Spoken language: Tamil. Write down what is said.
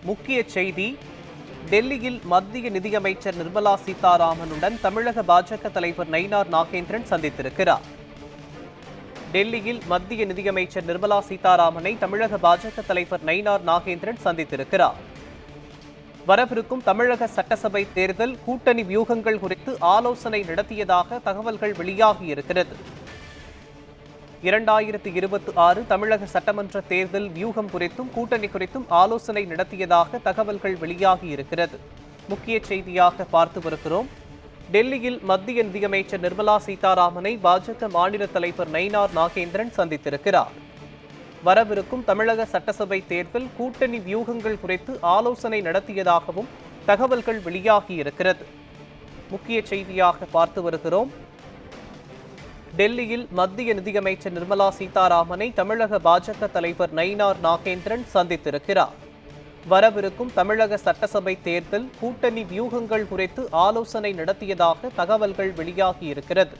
முக்கிய செய்தி: டெல்லியில் மத்திய நிதியமைச்சர் நிர்மலா சீதாராமனுடன் தமிழக பாஜக தலைவர் நயினார் நாகேந்திரன் சந்தித்திருக்கிறார். டெல்லியில் மத்திய நிதியமைச்சர் நிர்மலா சீதாராமனை தமிழக பாஜக தலைவர் நயினார் நாகேந்திரன் சந்தித்திருக்கிறார். வரவிருக்கும் தமிழக சட்டசபை தேர்தல் கூட்டணி வியூகங்கள் குறித்து ஆலோசனை நடத்தியதாக தகவல்கள் வெளியாகியிருக்கிறது. 2026 தமிழக சட்டமன்ற தேர்தல் வியூகம் குறித்தும் கூட்டணி குறித்தும் ஆலோசனை நடத்தியதாக தகவல்கள் வெளியாகியிருக்கிறது. முக்கிய செய்தியாக பார்த்து வருகிறோம். டெல்லியில் மத்திய நிதியமைச்சர் நிர்மலா சீதாராமனை பாஜக மாநில தலைவர் நயினார் நாகேந்திரன் சந்தித்திருக்கிறார். வரவிருக்கும் தமிழக சட்டசபை தேர்தல் கூட்டணி வியூகங்கள் குறித்து ஆலோசனை நடத்தியதாகவும் தகவல்கள் வெளியாகியிருக்கிறது. முக்கிய செய்தியாக பார்த்து வருகிறோம். டெல்லியில் மத்திய நிதியமைச்சர் நிர்மலா சீதாராமனை தமிழக பாஜக தலைவர் நயினார் நாகேந்திரன் சந்தித்திருக்கிறார். வரவிருக்கும் தமிழக சட்டசபை தேர்தல் கூட்டணி வியூகங்கள் குறித்து ஆலோசனை நடத்தியதாக தகவல்கள் வெளியாகியிருக்கிறது.